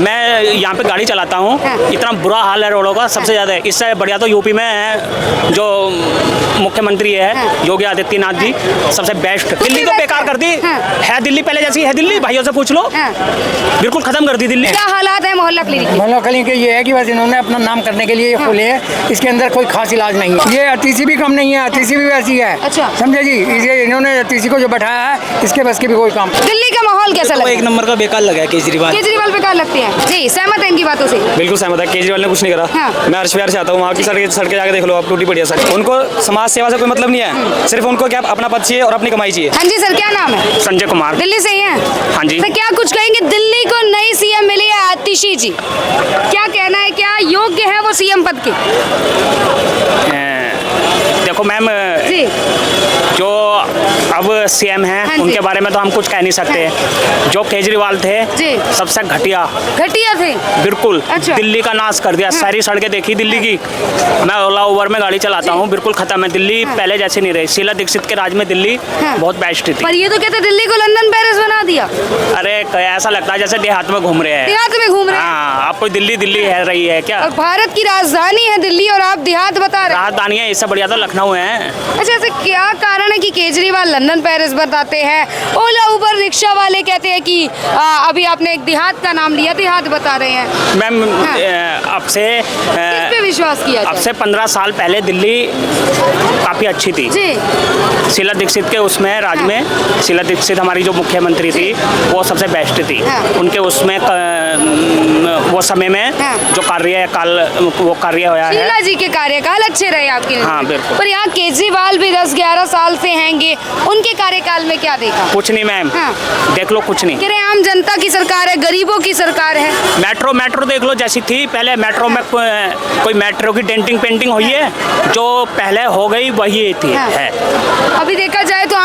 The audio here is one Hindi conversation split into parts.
मैं यहाँ पे गाड़ी चलाता हूँ, इतना बुरा हाल है रोडों का, सबसे ज़्यादा है। इससे बढ़िया तो यूपी में है, जो मुख्यमंत्री है योगी आदित्यनाथ जी, सबसे बेस्ट। दिल्ली को बेकार कर दी है, दिल्ली पहले जैसी है दिल्ली, भाइयों से पूछ लो, बिल्कुल खत्म कर दी दिल्ली। क्या हालात है मोहल्ला क्लिनिक? मोहल्ला क्लिनिक ये है कि बस इन्होंने अपना नाम करने के लिए खोले है, इसके अंदर कोई खास इलाज नहीं है। ये अतिशी भी कम नहीं है, अतिशी भी वैसी है। अच्छा। समझे जी, इसे इन्होंने अतिशी को जो बैठाया है, इसके बस के भी कोई काम। दिल्ली का माहौल कैसा लगा? एक नंबर का बेकार लगा है केजरीवाल। केजरीवाल बेकार लगते हैं जी, सहमत है इनकी बातों से? बिल्कुल सहमत है, केजरीवाल ने कुछ नहीं करा। मैं हर्ष विहार से आता हूँ, वहाँ की सड़कें जाके देख लो आप, टूटी पड़ी है सड़क। उनको समाज सेवा से कोई मतलब नहीं है, सिर्फ उनको क्या अपना पद चाहिए और अपनी कमाई चाहिए। हाँ जी सर, क्या नाम है? संजय कुमार। दिल्ली से ही हैं? हाँ जी। तो क्या कुछ कहेंगे, दिल्ली को नई सीएम मिली है आतिशी जी, क्या कहना है, क्या योग्य है वो सीएम पद के? देखो मैम जी, जो अब सीएम हैं हाँ जी। उनके बारे में तो हम कुछ कह नहीं सकते। जो केजरीवाल थे जी। सबसे घटिया थे बिल्कुल। अच्छा। दिल्ली का नाश कर दिया, सारी सड़कें देखी दिल्ली की। मैं ओला उबर में गाड़ी चलाता हूँ, बिल्कुल खत्म है दिल्ली, पहले जैसी नहीं रही। शीला दीक्षित के राज में दिल्ली बहुत बेस्ट थी। पर ये तो कहते दिल्ली को लंदन पेरिस बना दिया। अरे ऐसा लगता है जैसे देहात में घूम रहे हैं। देहात में घूम रहे हैं? हाँ, आप कोई दिल्ली दिल्ली है रही है क्या? और भारत की राजधानी है दिल्ली और आप देहात बता रहे हैं। राजधानी है, इससे बढ़िया तो लखनऊ है। अच्छा, ऐसे क्या कारण है कि केजरीवाल लंदन पेरिस बताते हैं, ओला उबर रिक्शा वाले कहते हैं कि अभी आपने एक देहात का नाम लिया, देहात बता रहे हैं। मैम अब से किस पे विश्वास किया जाए? अब से 15 साल पहले दिल्ली काफ़ी अच्छी थी जी। शीला दीक्षित के उसमें राज में, शीला दीक्षित हमारी जो मुख्यमंत्री थी वो सबसे बेस्ट थी। उनके उसमें वो समय में जो वो कार्य हुआ है, शीला जी के कार्यकाल अच्छे रहे आपके लिए। हाँ बिल्कुल। पर यहाँ केजरीवाल भी 10-11 साल से हैंगे, उनके कार्यकाल में क्या देखा? कुछ नहीं मैम, देख लो कुछ नहीं। कह रहे आम जनता की सरकार है, गरीबों की सरकार है। मेट्रो देख लो जैसी थी पहले, मेट्रो में कोई मेट्रो की डेंटिंग पेंटिंग हुई है, जो पहले हो गई वही थी है। अभी देखा जाए तो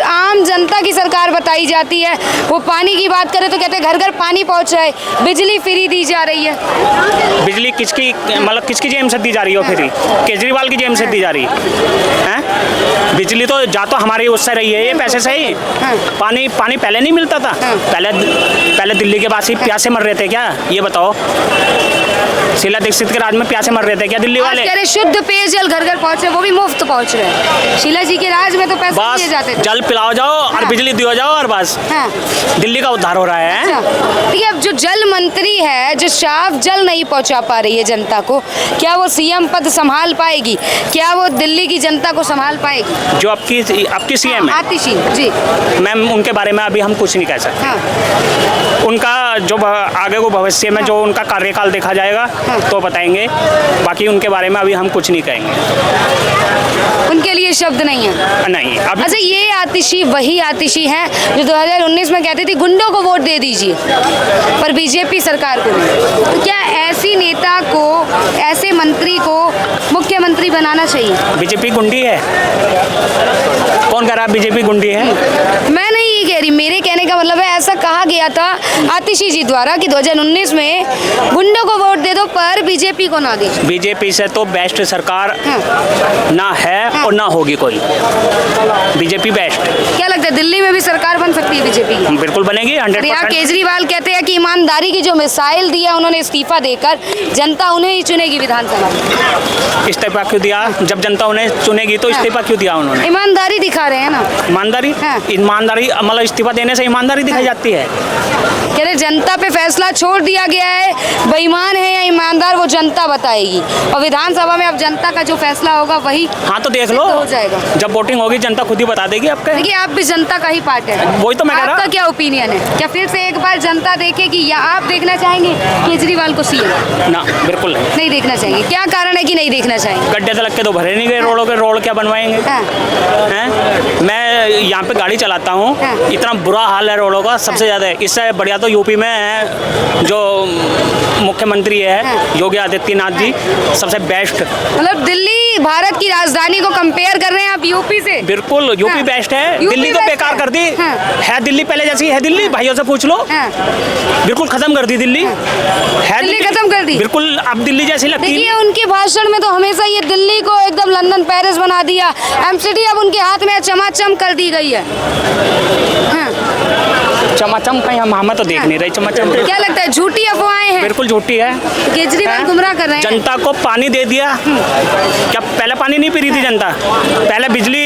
आम जनता की सरकार बताई जाती है। वो पानी की बात करें तो कहते हैं घर घर पानी पहुंच रहा है, बिजली फ्री दी जा रही है। बिजली किसकी, मतलब किसकी जेब से दी जा रही हो? फ्री केजरीवाल की जेब से दी जा रही है। बिजली तो हमारी उससे रही है, ये पैसे से ही। पानी पहले नहीं मिलता था, पहले दिल्ली के वासी प्यासे मर रहे थे क्या? ये बताओ, शीला दीक्षित के राज में प्यासे मर रहे थे क्या दिल्ली वाले? कह रहे शुद्ध पेयजल घर घर पहुंचे, वो भी मुफ्त पहुंच रहे हैं। शीला जी के राज में तो पैसे दिए जाते थे, जल पिलाओ जाओ और बिजली दियो जाओ और बस दिल्ली का उद्धार हो रहा है। ठीक है, अब जो जल मंत्री है, जो साफ जल नहीं पहुंचा पा रही है जनता को, क्या वो सीएम पद संभाल पाएगी? क्या वो दिल्ली की जनता को संभाल पाएगी? जो आपकी सीएम है आतिशी जी, मैम, उनके बारे में अभी हम कुछ नहीं कह सकते। उनका जो आगे को भविष्य में जो उनका कार्यकाल देखा जाएगा तो बताएंगे, बाकी उनके बारे में अभी हम कुछ नहीं कहेंगे। उनके लिए शब्द नहीं है। नहीं अभी। अच्छा, ये आतिशी वही आतिशी है जो 2019 में कहती थी गुंडों को वोट दे दीजिए, पर बीजेपी सरकार को नहीं। तो क्या ऐसी नेता को, ऐसे मंत्री को मुख्यमंत्री बनाना चाहिए? बीजेपी गुंडी है? कौन कह रहा है बीजेपी गुंडी है? मैं नहीं ये कह रही, मेरे कहने का मतलब है ऐसा कहा गया था आतिशी जी द्वारा कि 2019 में गुंडों को वोट दे दो पर बीजेपी को ना दे। बीजेपी से तो बेस्ट सरकार ना है और ना होगी कोई। BJP best. क्या लगता है दिल्ली में भी सरकार बन सकती है बीजेपी की? बिल्कुल बनेगी 100%। केजरीवाल कहते हैं कि ईमानदारी की जो मिसाइल दिया उन्होंने इस्तीफा देकर, जनता उन्हें ही चुनेगी विधानसभा। इस्तीफा क्यों दिया? जब जनता उन्हें चुनेगी तो इस्तीफा क्यों दिया उन्होंने? ईमानदारी दिखा रहे हैं ना। ईमानदारी? ईमानदारी मतलब इस्तीफा देने से ईमानदारी दिखाई जाती है? कह रहे जनता पे फैसला छोड़ दिया गया है, बेईमान है या ईमानदार वो जनता बताएगी, और विधानसभा में अब जनता का जो फैसला होगा वही हाँ तो देख लो, हो जाएगा। जब वोटिंग होगी जनता खुद ही बता देगी आपका। देखिए, आप भी जनता का ही पार्ट है, वही तो मैं कह रहा हूं। आपका क्या ओपिनियन है? क्या फिर से एक बार जनता देखेगी या आप देखना चाहेंगे केजरीवाल को सीएम? ना, बिल्कुल नहीं देखना चाहेंगे। क्या कारण है कि नहीं देखना चाहेंगे? गड्ढे तलक के तो भरे नहीं गए रोडों के, रोड क्या बनवाएंगे? मैं यहाँ पे गाड़ी चलाता हूँ, इतना बुरा हाल है रोडों का, सबसे ज़्यादा है। इससे बढ़िया तो यूपी में है, जो मुख्यमंत्री है योगी आदित्यनाथ जी, सबसे बेस्ट। मतलब दिल्ली भारत की राजधानी को कंपेयर कर रहे हैं आप यूपी से? बिल्कुल, यूपी बेस्ट है। दिल्ली को बेकार कर दी है, दिल्ली पहले जैसी है दिल्ली, भाइयों से पूछ लो, बिल्कुल खत्म कर दी दिल्ली है। दिल्ली खत्म कर दी बिल्कुल, अब दिल्ली जैसी लगती है। देखिए, उनके भाषण में तो हमेशा ये दिल्ली को एकदम लंदन पेरिस बना दिया, एमसीडी अब उनके हाथ में चमाचम कर दी गई है। चमाचम कहीं हम तो देख नहीं रहे चमाचम। क्या लगता है झूठी अफवाहें हैं? बिल्कुल झूठी है। केजरीवाल गुमराह कर रहे हैं जनता को पानी दे दिया। क्या पहले पानी नहीं पी रही थी जनता? पहले बिजली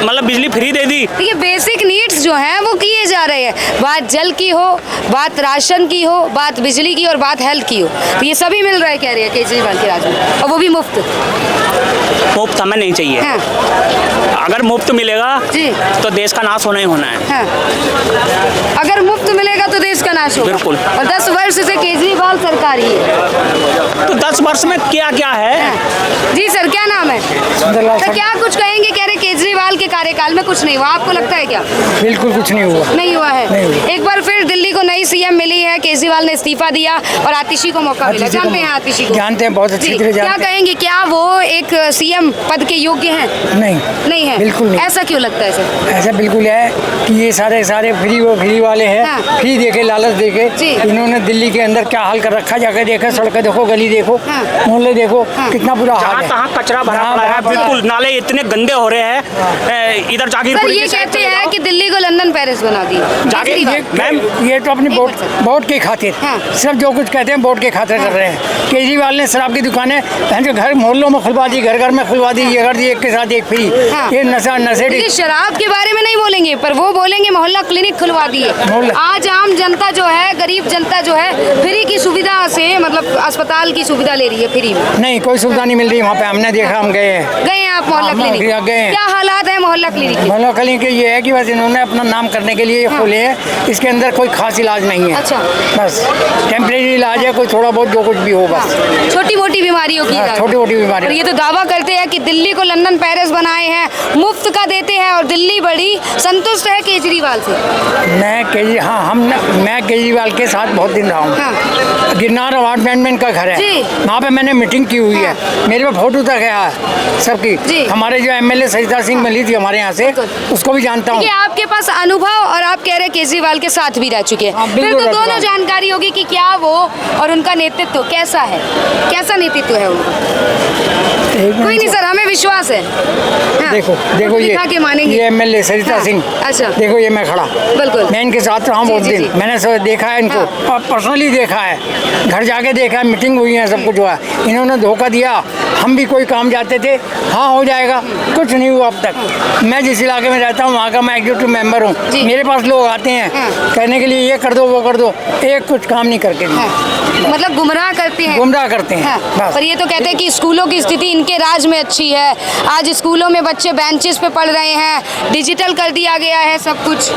मतलब बिजली फ्री दे दी। देखिए बेसिक नीड्स जो हैं वो किए जा रहे हैं। बात जल की हो, बात राशन की हो, बात बिजली की और बात हेल्थ की हो, तो ये सभी मिल रहा है कह रही है केजरीवाल के राज में, और वो भी मुफ्त। मुफ्त हमें नहीं चाहिए। हाँ। अगर मुफ्त मिलेगा जी। तो देश का नाश होना ही होना है। हाँ। अगर मुफ्त मिलेगा तो देश का नाश होगा। बिल्कुल। और 10 वर्ष से केजरीवाल सरकार ही है। तो 10 वर्ष में क्या क्या है? जी सर, क्या नाम है? तो क्या कुछ कहेंगे? कह रहे केजरीवाल के कार्यकाल में कुछ नहीं हुआ, आपको लगता है क्या? बिल्कुल कुछ नहीं हुआ। नहीं हुआ है। नहीं हुआ। एक बार फिर दिल्ली को नई सीएम मिली है, केजरीवाल ने इस्तीफा दिया और आतिशी को मौका मिला। जानते हैं आतिशी को? जानते हैं, बहुत अच्छी जी। तरह क्या जानते हैं। कहेंगे, क्या वो एक सीएम पद के योग्य हैं? नहीं, नहीं है। बिल्कुल नहीं। ऐसा क्यों लगता है सर? ऐसा बिल्कुल है कि ये सारे फ्री वाले हैं। हाँ। फ्री देके लालच देके जी। इन्होंने दिल्ली के अंदर क्या हाल कर रखा, जाकर देखो, सड़कें देखो, गली देखो, हाँ। मोहल्ले देखो, हाँ। कितना बुरा हाल जहाँ है। तहाँ कचरा भरा जहाँ पड़ा है। तहाँ बिल्कुल नाले इतने गंदे हो रहे हैं। इधर सर जागीरपुर ये कहते हैं कि दिल्ली को लंदन पेरिस बना दी केजरीवाल। ये तो अपनी वोट के खातिर हाँ। सिर्फ जो कुछ कहते हैं वोट के खातिर कर रहे हैं। केजरीवाल ने शराब की दुकानें जो घर मोहल्लों में खुलवा दी, घर घर में खुलवा दी, ये कर दी, एक के साथ एक फ्री। हाँ। ये नशेड़ी। देखिए शराब के बारे में नहीं बोलेंगे, पर वो बोलेंगे मोहल्ला क्लिनिक खुलवा दिए। मोहल्ला। आज आम जनता जो है, गरीब जनता जो है, फ्री की सुविधा से मतलब अस्पताल की सुविधा ले रही है फ्री में। नहीं, कोई सुविधा नहीं मिल रही वहाँ पे। हमने देखा, हम गए हैं। गए हैं आप मोहल्ला हाँ, क्लिनिक? गए हैं। क्या हालात है मोहल्ला क्लिनिक के? मोहल्ला क्लिनिक ये है कि बस इन्होंने अपना नाम करने के लिए ये खोले हैं। इसके अंदर कोई खास इलाज नहीं है। अच्छा। बस टेम्परेरी इलाज है, कोई थोड़ा बहुत जो कुछ भी हो बस। छोटी मोटी बीमारियों की हाँ, इलाज। छोटी-मोटी बीमारी। और ये तो दावा करते हैं कि दिल्ली को लंदन पेरिस बनाए हैं, मुफ्त का देते हैं और दिल्ली बड़ी संतुष्ट है केजरीवाल से। मैं केजरीवाल के साथ बहुत दिन रहा हूँ। हाँ। गिरनार अपार्टमेंट का घर है, जी। वहाँ पे मैंने मीटिंग की हुई है। मेरे पे फोटो तक है सबकी। जी। हमारे जो एमएलए सरिता सिंह मिली थी हमारे यहाँ से, उसको भी जानता हूँ। देखिए आपके पास अनुभव और आप कह रहे हैं केजरीवाल के साथ भी रह चुके हैं, हाँ, फिर बिल्कुल तो रह दोनों चुका। जानकारी होगी कि क्या वो और उनका नेतृत्व कैसा है, कैसा नेतृत्व है उनका। कोई नहीं सर, हमें विश्वास है। हाँ। देखो तो दिखा के मानेंगे। ये एमएलए सरिता हाँ। सिंह। अच्छा। देखो ये मैं खड़ा, बिल्कुल। मैं इनके साथ रहा हूँ बहुत जी, जी, दिन। जी। मैंने सब देखा है इनको, हाँ। और पर्सनली देखा है, घर जाके देखा है, मीटिंग हुई है, सब कुछ हुआ है। इन्होंने धोखा दिया। हम भी कोई काम जाते थे, हाँ हो जाएगा, कुछ नहीं हुआ अब तक। मैं जिस इलाके में रहता हूँ वहाँ का मैं एग्जीक्यूटिव मेंबर हूँ। जी। मेरे पास लोग आते हैं कहने के लिए ये कर दो वो कर दो, एक कुछ काम नहीं करके दिया। मतलब गुमराह करते हैं। गुमराह करते हैं। हाँ। बस। पर ये तो कहते हैं कि स्कूलों की स्थिति इनके राज में अच्छी है। आज स्कूलों में बच्चे बेंचेस पे पढ़ रहे हैं, डिजिटल कर दिया गया है सब कुछ।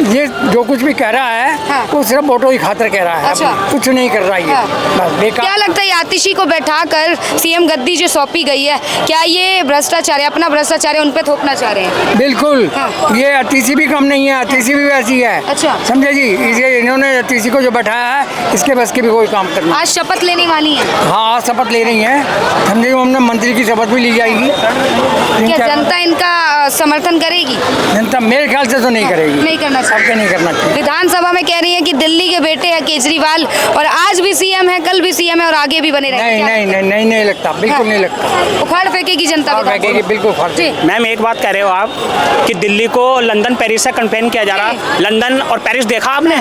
ये जो कुछ भी कह रहा है हाँ। वो सिर्फ वोटों की खातिर कह रहा है। अच्छा। कुछ नहीं कर रहा है ये। हाँ। बस बेकार। क्या लगता है आतिशी को बैठाकर सीएम गद्दी जो सौंपी गई है, क्या ये भ्रष्टाचार है, अपना भ्रष्टाचार है उन पे थोपना चाह रहे हैं? बिल्कुल। हाँ। ये अतिशी भी कम नहीं है, अतिशी भी वैसी है। अच्छा। समझे जी, इसे इन्होंने अतिशी को जो बैठाया है इसके बस की भी कोई काम करना। आज शपथ लेने वाली हैं। हाँ, आज शपथ ले रही हैं। समझे, हमने मंत्री की शपथ भी ली जाएगी। क्या जनता इनका समर्थन करेगी? जनता मेरे ख्याल से तो नहीं करेगी। नहीं करना चाहिए। सबके नहीं करना चाहिए। विधानसभा में कह रही है कि दिल्ली के बेटे हैं केजरीवाल, और आज भी सीएम है, कल भी सीएम है और आगे भी बने रहेंगे। नहीं क्या नहीं लगता नहीं नहीं नहीं लगता, बिल्कुल हाँ। नहीं लगता। उखाड़ फेंकेगी जनता और विधानसभा। फेंकेगी, बिल्कुल फाड़ जी। मैम एक बात कह रहे हो आप कि दिल्ली को लंदन पेरिस से कंपेयर किया जा रहा है। लंदन और पेरिस देखा आपने?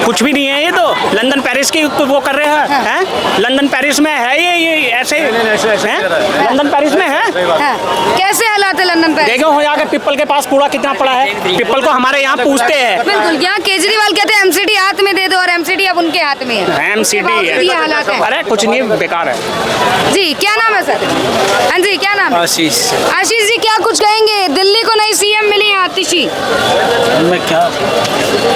कुछ भी नहीं है ये तो। लंदन पेरिस की वो कर रहे हैं। हैं? लंदन पेरिस में है ये ऐसे हैं? लंदन पेरिस में है। हाँ। कैसे हालात है लंदन पेरिस? देखो हो जाके पीपल के पास कूड़ा कितना पड़ा है। पीपल को हमारे यहाँ पूछते हैं। बिल्कुल, यहाँ केजरीवाल कहते हैं एमसीडी हाथ में दे दो, और एमसीडी अब उनके हाथ में है। एमसीडी ये हालात है। अरे कुछ नहीं, बेकार है। जी क्या नाम है सर? हाँ जी क्या नाम है? आशीष। आशीष जी क्या कुछ कहेंगे? दिल्ली को नई सीएम मिली है आतिशी, मैं क्या,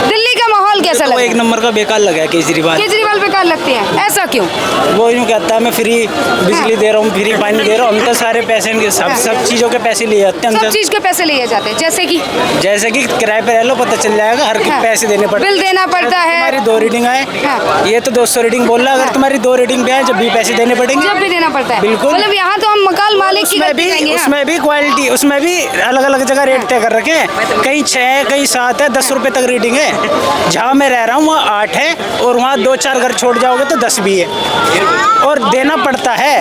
दिल्ली का माहौल कैसा तो लगा? एक नंबर का बेकार लगा है केजरीवाल। केजरीवाल बेकार लगते हैं, ऐसा क्यों? वो यूँ कहता है मैं फ्री बिजली दे रहा हूँ, फ्री पानी दे रहा हूँ। हम तो सारे पैसे इनके सब चीज़ों के पैसे लिए जाते हैं सब हमसे। चीज के पैसे लिए जाते हैं, जैसे कि जैसे कि किराए पे रह लो, पता चल जाएगा, हर हाँ। पैसे देने पड़ते हैं। बिल देना पड़ता है। तुम्हारी 2 रीडिंग आए, हाँ। ये तो 200 रीडिंग बोल रहा है, अगर तुम्हारी 2 रीडिंग भी आए जब भी पैसे देने पड़ेंगे। जब भी देना पड़ता है। बिल्कुल। मतलब यहाँ तो हम मकान मालिक की गलती कहेंगे, हाँ। उसमें भी क्वालिटी, उसमें भी अलग अलग जगह रेट तय कर रखे हैं। कहीं 6 कहीं 7 है, 10 रुपए तक रीडिंग है। जहाँ मैं रह रहा हूँ वहाँ 8 है और वहाँ 2-4 घर छोड़ जाओगे तो 10 भी है और देना पड़ता है।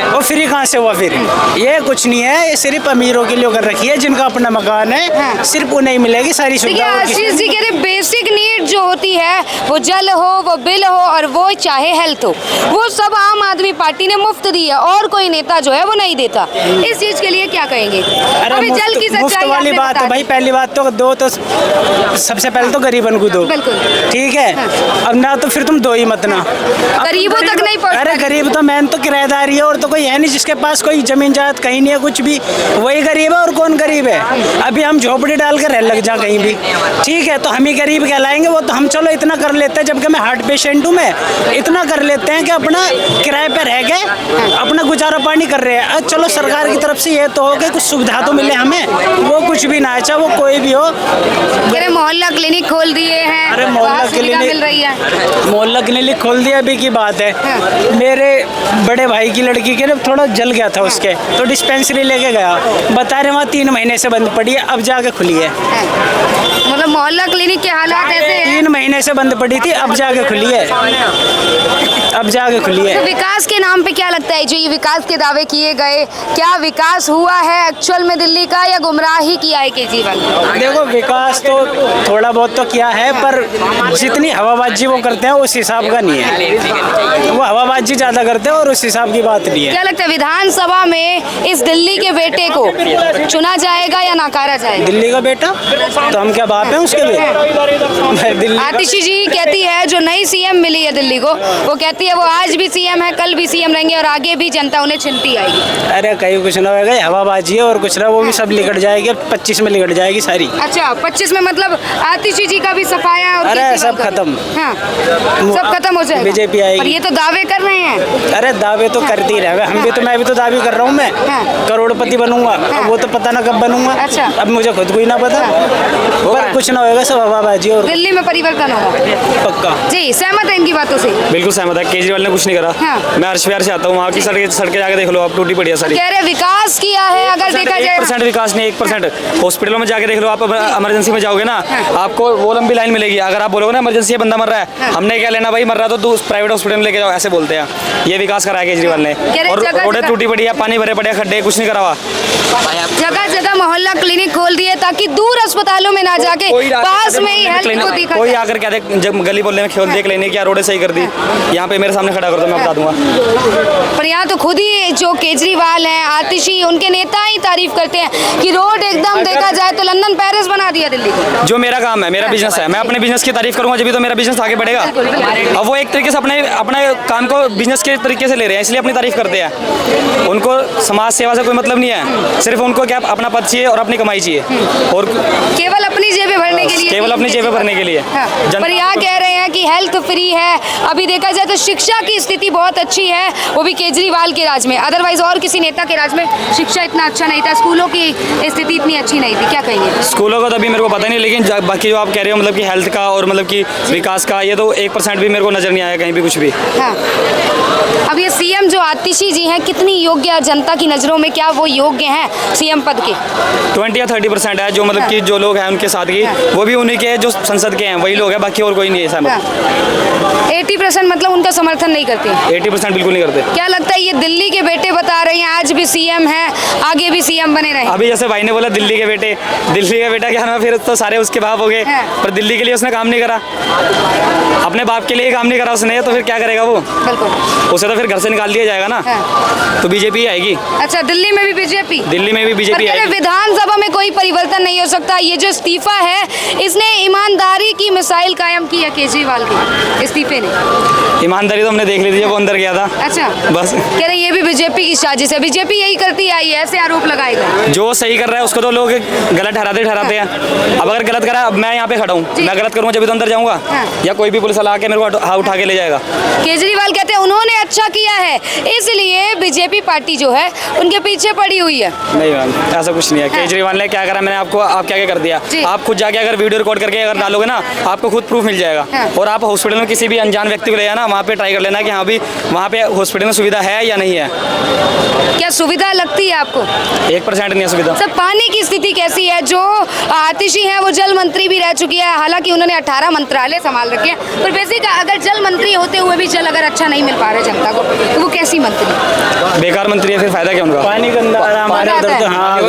और फ्री कहाँ से हुआ फिर? ये कुछ नहीं है, ये सिर्फ अमीरों के लिए कर रखी है, जिनका अपना मकान है सिर्फ उन्हें मिलेगी सारी देखिए सुविधा। आशीष जी कह रहे बेसिक नीड जो होती है वो जल हो, वो बिल हो और वो चाहे हेल्थ हो, वो सब आम आदमी पार्टी ने मुफ्त दी है और कोई नेता जो है वो नहीं देता। इस चीज के लिए क्या कहेंगे? अभी जल की मुफ्त सच्चाई वाली आपने बात बता है दी। भाई। पहली बात तो सबसे पहले तो गरीबन को दो, बिल्कुल। ठीक है। अब ना तो फिर तुम दो ही मत ना, गरीबों तक नहीं पहुंचता। अरे गरीब तो मैन तो किराएदारी है और तो कोई है नहीं जिसके पास कोई जमीन जायदाद कहीं नहीं है कुछ भी, वही गरीब है। और कौन गरीब है? अभी हम झोपड़ी डाल कर रह लग जा कहीं भी, ठीक है, तो हम ही गरीब कहलाएंगे। वो तो हम चलो इतना कर लेते हैं, जबकि मैं हार्ट पेशेंट हूँ, मैं इतना कर लेते हैं कि अपना किराए पे रह गए अपना गुजारा पानी कर रहे हैं। चलो सरकार की तरफ से ये तो हो कि कुछ सुविधा तो मिले हमें, वो कुछ भी ना, चाहे वो कोई भी हो। मेरे मोहल्ला क्लिनिक खोल दिए हैं, अरे वहाँ सुविधा मिल रही है। मोहल्ला क्लिनिक खोल दिया अभी की बात है। मेरे बड़े भाई की लड़की के ना थोड़ा जल गया था उसके, तो डिस्पेंसरी लेके गया, बता रहे वहाँ 3 महीने से बंद पड़ी है, अब जाके खुली है। मतलब मोहल्ला क्लिनिक के हालात ऐसे हैं। 3 महीने से बंद पड़ी थी, अब जाके खुली है, अब जाके खुली है। तो विकास के नाम पे क्या लगता है जो ये विकास के दावे किए गए, क्या विकास हुआ है एक्चुअल में दिल्ली का या गुमराही किया है केजरीवाल? देखो विकास तो थोड़ा बहुत तो किया है, पर जितनी हवाबाजी वो करते हैं उस हिसाब का नहीं है। वो हवाबाजी ज़्यादा करते हैं और उस हिसाब की बात नहीं है। क्या लगता है विधानसभा में इस दिल्ली के बेटे को चुना जाएगा या नकारा जाएगा? दिल्ली का बेटा तो हम क्या बाप हैं उसके लिए? दिल्ली आतिशी जी कहती है जो नई सीएम मिली है दिल्ली को, वो कहती है वो आज भी सीएम है, कल भी सीएम रहेंगे और आगे भी जनता उन्हें चुनती आएगी। अरे कहीं कुछ ना होगा, हवाबाजी है और कुछ ना, वो भी सब लिकट जाएगी, 25 में लिकट जाएगी सारी। अच्छा 25 में मतलब आतिशी जी का भी सफाया और अरे केजरीवाल सब का भी? खत्म। हाँ सब खत्म हो जाएगा। बीजेपी आएगी। पर ये तो दावे कर रहे हैं। अरे दावे तो करती रहे, हम भी तो, मैं भी तो दावे कर रहा हूँ, मैं करोड़पति बनूंगा। अब वो तो पता ना कब बनूंगा, अच्छा। अब मुझे खुद को ही ना पता, पर कुछ ना होगा, सब हवाबाजी और दिल्ली में परिवर्तन होगा। पक्का। जी सहमत है इनकी बातों से? बिल्कुल सहमत है, केजरीवाल ने कुछ नहीं करा। हाँ। मैं हर्ष विहार से आता हूँ, वहाँ की सड़कें जाके देख लो आप, टूटी पड़ी है सारी। कह रहे विकास किया है, अगर देखा जाए 1% विकास नहीं, 1%। हॉस्पिटलों में जाके देख लो आप, इमरजेंसी में जाओगे ना, आपको वो लंबी लाइन मिलेगी। अगर आप बोलोगे ना इमरजेंसी बंदा मर रहा है, हमने क्या लेना भाई, मर रहा तो प्राइवेट हॉस्पिटल में लेके जाओ, ऐसे बोलते हैं। ये विकास करा है केजरीवाल ने। और रोडें टूटी पड़ी है, पानी भरे पड़े हैं, खड्डे, कुछ नहीं करा हुआ। जगह जगह मोहल्ला क्लिनिक खोल दिए ताकि दूर अस्पतालों में ना जाके पास में ही हेल्थ को दिखा कोई जाए। आकर क्या देख, जब गली बोलने में खोल दिए क्लिनिक, क्या रोडें सही कर दी, यहाँ पे मेरे सामने खड़ा कर दो, मैं बता दूंगा। पर यहाँ तो खुद ही जो केजरीवाल हैं, आतिशी, उनके नेता ही तारीफ करते हैं कि रोड एकदम देखा जाए तो लंदन पेरिस बना दिया दिल्ली को। जो मेरा काम है, मेरा बिजनेस है, मैं अपने बिजनेस की तारीफ करूंगा जब तो मेरा बिजनेस आगे बढ़ेगा। अब वो एक तरीके से अपने काम को बिजनेस के तरीके से ले रहे हैं, इसलिए अपनी तारीफ करते हैं। उनको समाज सेवा से कोई मतलब नहीं है, सिर्फ उनको क्या अपना पद चाहिए और अपनी कमाई चाहिए, और केवल अपनी जेबें भरने के लिए, केवल अपनी जेबें भरने के लिए। हाँ। पर यहाँ कह रहे हैं कि हेल्थ फ्री है। अभी देखा जाए तो शिक्षा की स्थिति बहुत अच्छी है, वो भी केजरीवाल के राज में। अदरवाइज और किसी नेता के राज में शिक्षा इतना अच्छा नहीं था, स्कूलों की स्थिति इतनी अच्छी नहीं थी। क्या कहेंगे? स्कूलों का तो अभी मेरे को पता नहीं, लेकिन बाकी जो आप कह रहे हो मतलब कि हेल्थ का और मतलब कि विकास का, ये तो 1% भी मेरे को नजर नहीं आया कहीं भी कुछ भी। हाँ। अब ये सीएम जो आतिशी जी हैं कितनी योग्य जनता की नज़रों में, क्या वो योग्य हैं सीएम पद के? 20 या 30% है जो मतलब कि जो लोग हैं उनके साथ की, वो भी उन्हीं के जो संसद के हैं वही लोग हैं, बाकी और कोई नहीं है सहमत। 80% मतलब उनका समर्थन नहीं करते? 80% बिल्कुल नहीं करते। क्या लगता है ये दिल्ली के बेटे बता रहे हैं आज भी सीएम हैं, आगे भी सीएम बने रहे? अभी जैसे भाई ने बोला दिल्ली के बेटे, दिल्ली का बेटा क्या ना, फिर तो सारे उसके बाप हो गए, पर दिल्ली के लिए उसने काम नहीं करा, अपने बाप के लिए काम नहीं करा उसने, तो फिर क्या करेगा वो? बिल्कुल, उसे तो फिर घर से निकाल दिया जाएगा ना। तो बीजेपी आएगी। अच्छा दिल्ली में भी बीजेपी? दिल्ली में भी बीजेपी आएगी। विधानसभा में कोई परिवर्तन नहीं हो सकता। ये जो इस्तीफा है इसने ईमानदारी की मिसाइल कायम की है केजरीवाल के इस्तीफे ने। ईमानदारी तो हमने देख ली थी जब वो अंदर गया था। अच्छा बस कह रहे ये भी बीजेपी की साजिश है, बीजेपी यही करती आई है, ऐसे आरोप लगाएगा। जो सही कर रहा है उसको तो लोग गलत ठहराते हैं। अब अगर गलत करा, अब मैं यहाँ पे खड़ा हूँ, मैं गलत करूँगा जब तो अंदर जाऊँगा, या कोई भी पुलिस वाला आके मेरे को उठा के ले जाएगा। केजरीवाल कहते हैं उन्होंने अच्छा किया है, इसलिए बीजेपी पार्टी जो है उनके पीछे पड़ी हुई है। नहीं मैम, ऐसा कुछ नहीं है। केजरीवाल ने क्या करा, मैंने आपको आप क्या कर दिया, आप खुद जाके अगर वीडियो रिकॉर्ड करके अगर डालोगे ना, आपको खुद प्रूफ मिल जाएगा। और आप हॉस्पिटल में किसी भी अनजान व्यक्ति को ले जाना, वहाँ पे ट्राई कर लेना कि हाँ भी वहाँ पे हॉस्पिटल में सुविधा है या नहीं है। क्या सुविधा लगती है आपको? 1% नहीं है सुविधा। सर पानी की स्थिति कैसी है? जो आतिशी हैं वो जल मंत्री भी रह चुकी है, हालांकि उन्होंने 18 मंत्रालय संभाल रखे हैं, पर बेसिक अगर जल मंत्री होते हुए भी जल अगर अच्छा नहीं मिल पा रहा है जनता को, तो वो कैसी मंत्री? बेकार मंत्री है, फिर फायदा क्या उनका? पानी गंदा आ रहा है हमारे आता उधर तो, है। हाँ